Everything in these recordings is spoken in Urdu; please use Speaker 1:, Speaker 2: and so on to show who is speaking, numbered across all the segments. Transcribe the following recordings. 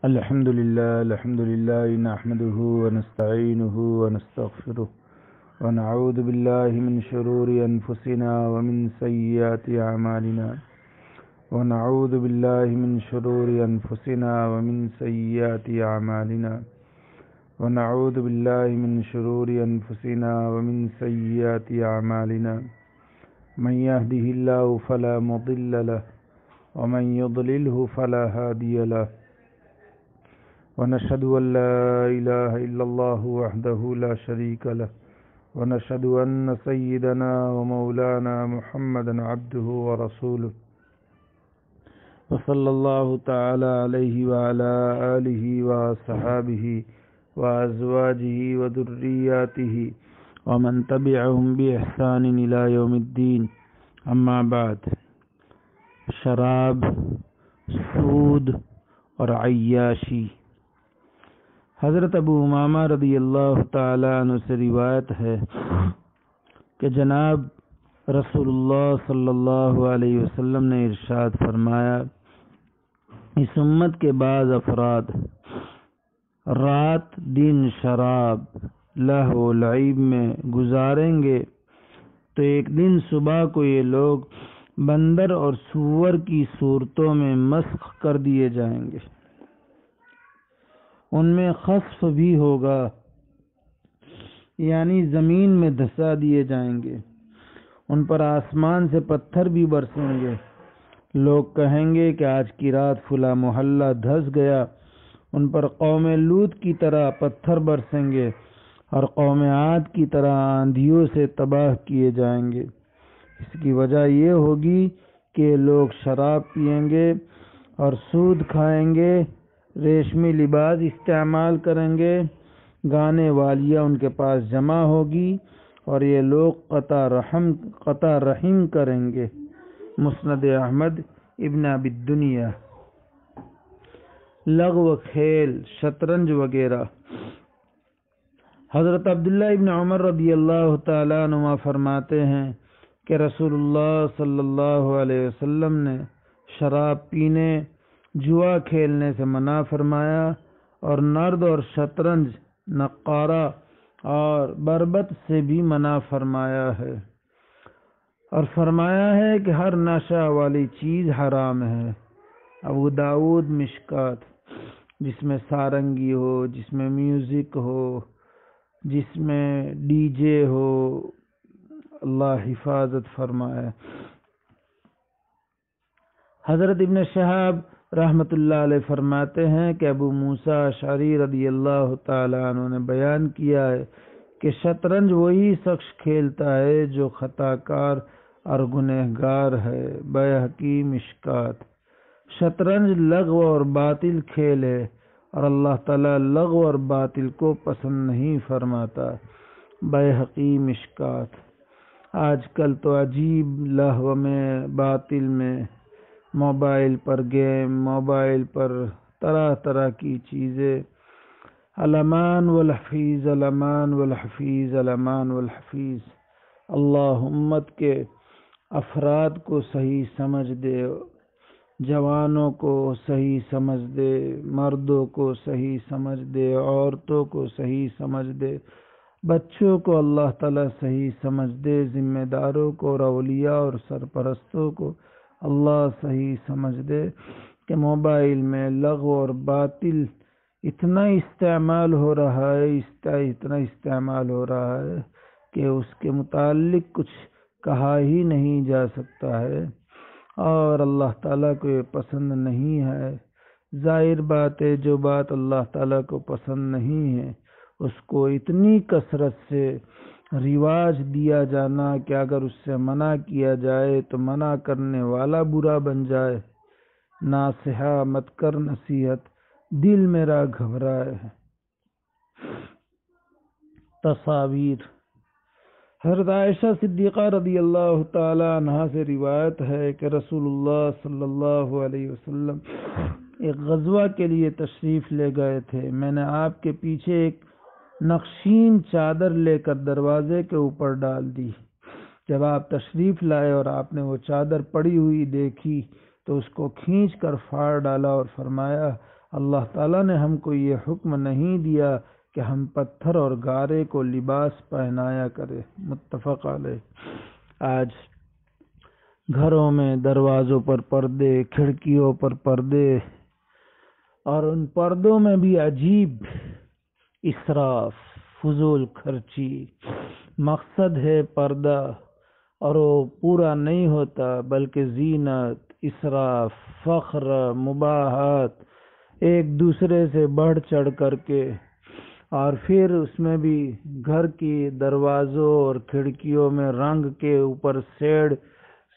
Speaker 1: الحمد لله نحمده ونستعينه ونستغفره ونعوذ بالله من شرور أنفسنا ومن سيئات أعمالنا ونعوذ بالله من شرور أنفسنا ومن سيئات أعمالنا ونعوذ بالله من شرور أنفسنا ومن سيئات أعمالنا من يهده الله فلا مضل له ومن يضلله فلا هادي له ونشهد أن لا إله إلا الله وحده لا شريك له ونشهد أن سيدنا ومولانا محمدا عبده ورسوله وصلى الله تعالى عليه وعلى آله وصحابه وأزواجه وذرياته ومن تبعهم بإحسان إلى يوم الدين اما بعد. شراب، سود اور عیاشی. حضرت ابو امامہ رضی اللہ تعالیٰ عنہ سے روایت ہے کہ جناب رسول اللہ صلی اللہ علیہ وسلم نے ارشاد فرمایا، اس امت کے بعض افراد رات دن شراب، لہو و لعب میں گزاریں گے تو ایک دن صبح کو یہ لوگ بندر اور سور کی صورتوں میں مسخ کر دیے جائیں گے. ان میں خسف بھی ہوگا، یعنی زمین میں دھسا دیے جائیں گے. ان پر آسمان سے پتھر بھی برسیں گے. لوگ کہیں گے کہ آج کی رات فلاں محلہ دھس گیا. ان پر قوم لوط کی طرح پتھر برسیں گے اور قوم عاد کی طرح آندھیوں سے تباہ کیے جائیں گے. اس کی وجہ یہ ہوگی کہ لوگ شراب پئیں گے اور سود کھائیں گے، ریشمی لباس استعمال کریں گے، گانے والیاں ان کے پاس جمع ہوگی اور یہ لوگ قطع رحم کریں گے. مسند احمد ابن ابی الدنیا. لغو، کھیل، شطرنج وغیرہ. حضرت عبداللہ ابن عمر رضی اللہ تعالیٰ عنہ فرماتے ہیں کہ رسول اللہ صلی اللہ علیہ وسلم نے شراب پینے، جوا کھیلنے سے منع فرمایا اور نرد اور شطرنج، نقارہ اور بربط سے بھی منع فرمایا ہے، اور فرمایا ہے کہ ہر نشہ والی چیز حرام ہے. ابو داود مشکات. جس میں سارنگی ہو، جس میں میوزک ہو، جس میں ڈی جے ہو، اللہ حفاظت فرمائے. حضرت ابن شہاب رحمۃ اللہ علیہ فرماتے ہیں کہ ابو موسیٰ اشعری رضی اللہ تعالیٰ عنہ نے بیان کیا ہے کہ شطرنج وہی شخص کھیلتا ہے جو خطا کار اور گنہگار ہے. بیہقی مشکات. شطرنج لغو اور باطل کھیل ہے اور اللہ تعالیٰ لغو اور باطل کو پسند نہیں فرماتا. بیہقی مشکات. آج کل تو عجیب لہو میں، باطل میں، موبائل پر گیم، موبائل پر طرح طرح کی چیزیں. الامان والحفیظ، الامان والحفیظ، الامان والحفیظ. اللہ امت کے افراد کو صحیح سمجھ دے، جوانوں کو صحیح سمجھ دے، مردوں کو صحیح سمجھ دے، عورتوں کو صحیح سمجھ دے، بچوں کو اللہ تعالیٰ صحیح سمجھ دے، ذمہ داروں کو اور اولیاء اور سرپرستوں کو اللہ صحیح سمجھ دے کہ موبائل میں لغو اور باطل اتنا استعمال ہو رہا ہے، اتنا استعمال ہو رہا ہے کہ اس کے متعلق کچھ کہا ہی نہیں جا سکتا ہے، اور اللہ تعالیٰ کو یہ پسند نہیں ہے. ظاہر بات ہے، جو بات اللہ تعالیٰ کو پسند نہیں ہے اس کو اتنی کثرت سے رواج دیا جانا کہ اگر اس سے منع کیا جائے تو منع کرنے والا برا بن جائے. ناصحہ مت کر نصیحت، دل میرا گھبرائے. تصاویر. حضرت عائشہ صدیقہ رضی اللہ تعالی عنہا سے روایت ہے کہ رسول اللہ صلی اللہ علیہ وسلم ایک غزوہ کے لیے تشریف لے گئے تھے. میں نے آپ کے پیچھے ایک نقشین چادر لے کر دروازے کے اوپر ڈال دی. جب آپ تشریف لائے اور آپ نے وہ چادر پڑی ہوئی دیکھی تو اس کو کھینچ کر پھاڑ ڈالا اور فرمایا، اللہ تعالیٰ نے ہم کو یہ حکم نہیں دیا کہ ہم پتھر اور گارے کو لباس پہنایا کرے۔ متفق علیہ۔ آج گھروں میں دروازوں پر پردے، کھڑکیوں پر پردے، اور ان پردوں میں بھی عجیب اسراف، فضول خرچی۔ مقصد ہے پردہ اور وہ پورا نہیں ہوتا، بلکہ زینت، اسراف، فخر، مباحات، ایک دوسرے سے بڑھ چڑھ کر کے، اور پھر اس میں بھی گھر کی دروازوں اور کھڑکیوں میں رنگ کے اوپر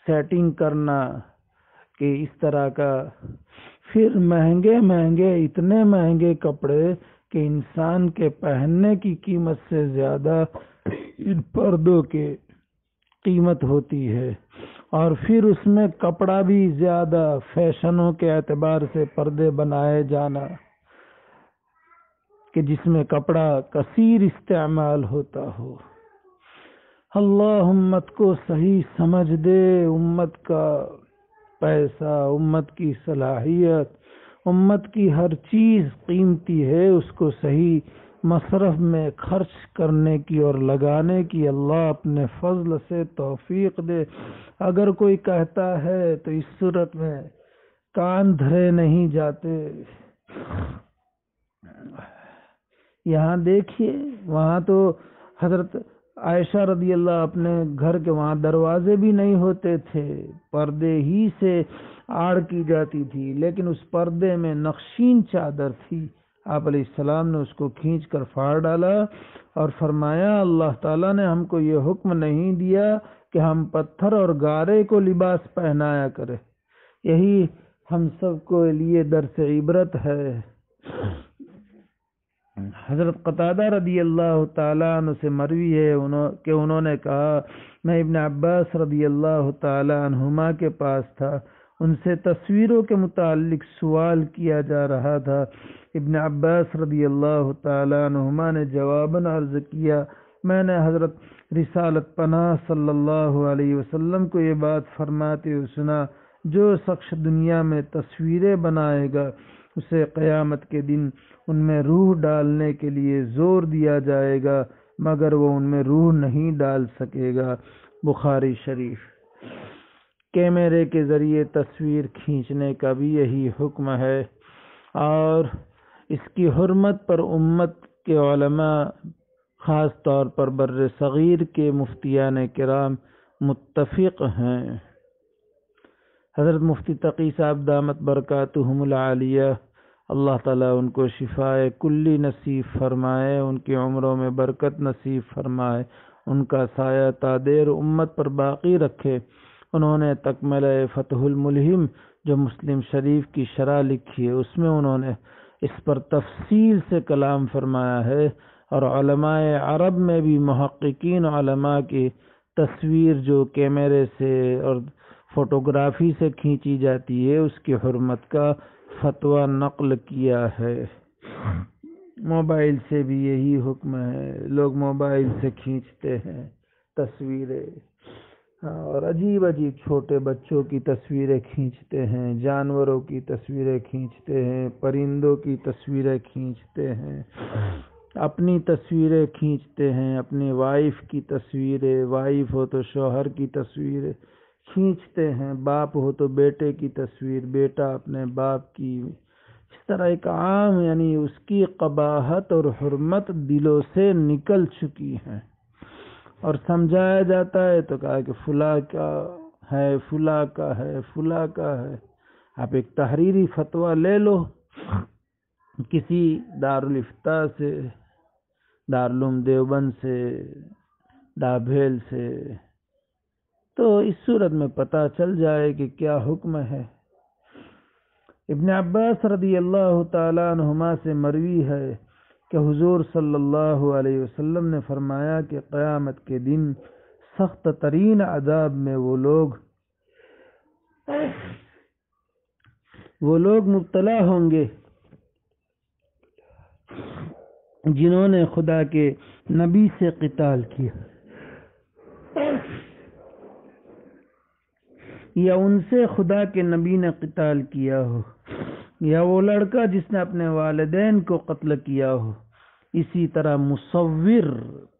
Speaker 1: سیٹنگ کرنا کہ اس طرح کا، پھر مہنگے مہنگے، اتنے مہنگے کپڑے کہ انسان کے پہننے کی قیمت سے زیادہ ان پردوں کے قیمت ہوتی ہے، اور پھر اس میں کپڑا بھی زیادہ، فیشنوں کے اعتبار سے پردے بنائے جانا کہ جس میں کپڑا کثیر استعمال ہوتا ہو۔ اللہ امت کو صحیح سمجھ دے، امت کا پیسہ، امت کی صلاحیت، امت کی ہر چیز قیمتی ہے، اس کو صحیح مصرف میں خرچ کرنے کی اور لگانے کی اللہ اپنے فضل سے توفیق دے۔ اگر کوئی کہتا ہے تو اس صورت میں کان دھرے نہیں جاتے۔ یہاں دیکھیے، وہاں تو حضرت عائشہ رضی اللہ اپنے گھر کے وہاں دروازے بھی نہیں ہوتے تھے، پردے ہی سے آڑ کی جاتی تھی، لیکن اس پردے میں نقشین چادر تھی۔ آپ علیہ السلام نے اس کو کھینچ کر پھاڑ ڈالا اور فرمایا اللہ تعالیٰ نے ہم کو یہ حکم نہیں دیا کہ ہم پتھر اور گارے کو لباس پہنایا کرے۔ یہی ہم سب کو لیے درس عبرت ہے۔ حضرت قتادہ رضی اللہ تعالیٰ عنہ سے مروی ہے کہ انہوں نے کہا، میں ابن عباس رضی اللہ تعالیٰ عنہما کے پاس تھا، ان سے تصویروں کے متعلق سوال کیا جا رہا تھا۔ ابن عباس رضی اللہ تعالیٰ عنہما نے جواباً عرض کیا، میں نے حضرت رسالت پناہ صلی اللہ علیہ وسلم کو یہ بات فرماتے ہوئے سنا، جو شخص دنیا میں تصویریں بنائے گا اسے قیامت کے دن ان میں روح ڈالنے کے لیے زور دیا جائے گا، مگر وہ ان میں روح نہیں ڈال سکے گا۔ بخاری شریف۔ کیمرے کے ذریعے تصویر کھینچنے کا بھی یہی حکم ہے، اور اس کی حرمت پر امت کے علماء، خاص طور پر بر صغیر کے مفتیان کرام متفق ہیں۔ حضرت مفتی تقی صاحب دامت برکاتہم العالیہ، اللہ تعالیٰ ان کو شفائے کلی نصیب فرمائے، ان کی عمروں میں برکت نصیب فرمائے، ان کا سایہ تادیر امت پر باقی رکھے۔ انہوں نے تکملہ فتح الملہم جو مسلم شریف کی شرح لکھی ہے، اس میں انہوں نے اس پر تفصیل سے کلام فرمایا ہے، اور علماء عرب میں بھی محققین علماء کی تصویر جو کیمرے سے اور فوٹوگرافی سے کھینچی جاتی ہے اس کی حرمت کا فتویٰ نقل کیا ہے۔ موبائل سے بھی یہی حکم ہے، لوگ موبائل سے کھینچتے ہیں تصویریں، اور عجیب عجیب چھوٹے بچوں کی تصویریں کھینچتے ہیں، جانوروں کی تصویریں کھینچتے ہیں، پرندوں کی تصویریں کھینچتے ہیں، اپنی تصویریں کھینچتے ہیں، اپنی وائف کی تصویریں، وائف ہو تو شوہر کی تصویریں کھینچتے ہیں، باپ ہو تو بیٹے کی تصویر، بیٹا اپنے باپ کی، اس طرح ایک عام، یعنی اس کی قباحت اور حرمت دلوں سے نکل چکی ہے، اور سمجھایا جاتا ہے تو کہا کہ فلاں کا ہے، فلاں کا ہے، فلاں کا ہے۔ آپ ایک تحریری فتویٰ لے لو کسی دارالافتاء سے، دارالعلوم دیوبند سے، ڈابھیل سے، تو اس صورت میں پتہ چل جائے کہ کیا حکم ہے۔ ابن عباس رضی اللہ تعالیٰ عنہما سے مروی ہے کہ حضور صلی اللہ علیہ وسلم نے فرمایا کہ قیامت کے دن سخت ترین عذاب میں وہ لوگ مبتلا ہوں گے جنہوں نے خدا کے نبی سے قتال کیا یا ان سے خدا کے نبی نے قتال کیا ہو، یا وہ لڑکا جس نے اپنے والدین کو قتل کیا ہو، اسی طرح مصور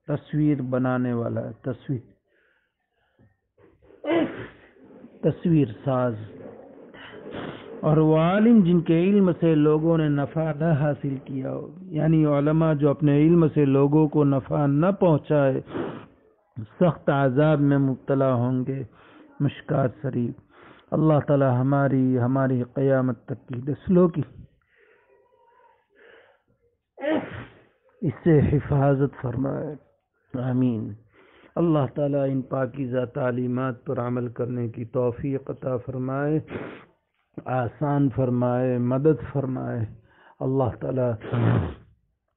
Speaker 1: تصویر بنانے والا ہے، تصویر ساز، اور وہ عالم جن کے علم سے لوگوں نے نفع نہ حاصل کیا ہو، یعنی علماء جو اپنے علم سے لوگوں کو نفع نہ پہنچائے سخت عذاب میں مبتلا ہوں گے۔ مشکات شریف۔ اللہ تعالی ہماری قیامت تک کی نسلوں کی اس سے حفاظت فرمائے، آمین۔ اللہ تعالی ان پاکیزہ تعلیمات پر عمل کرنے کی توفیق عطا فرمائے، آسان فرمائے، مدد فرمائے۔ اللہ تعالی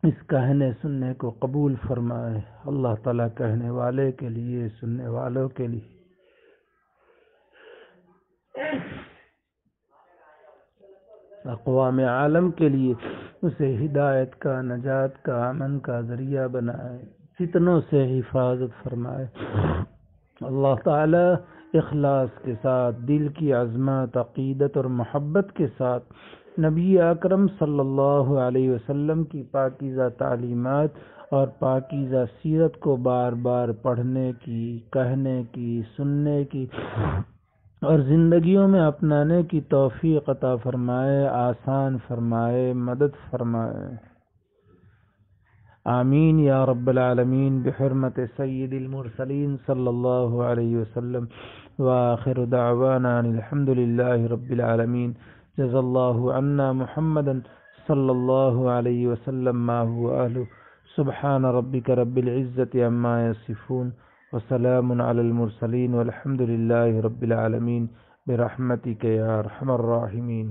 Speaker 1: اس کہنے سننے کو قبول فرمائے۔ اللہ تعالی کہنے والے کے لیے، سننے والوں کے لیے اقوام عالم کے لیے اسے ہدایت کا، نجات کا، امن کا ذریعہ بنائے، فتنوں سے حفاظت فرمائے۔ اللہ تعالی اخلاص کے ساتھ، دل کی عظمت، عقیدت اور محبت کے ساتھ نبی اکرم صلی اللہ علیہ وسلم کی پاکیزہ تعلیمات اور پاکیزہ سیرت کو بار بار پڑھنے کی، کہنے کی، سننے کی اور زندگیوں میں اپنانے کی توفیق عطا فرمائے، آسان فرمائے، مدد فرمائے، آمین یا رب العالمین، بحرمت سید المرسلین صلی اللہ علیہ وسلم، وآخر دعوانا الحمد للہ رب العالمین۔ جزا اللہ عنا محمدا صلی اللہ علیہ وسلم ما هو اہلہ، سبحان ربک رب العزت عما یصفون، وسلام علی المرسلین، والحمد للہ رب العالمین، برحمتک یا ارحم الراحمین۔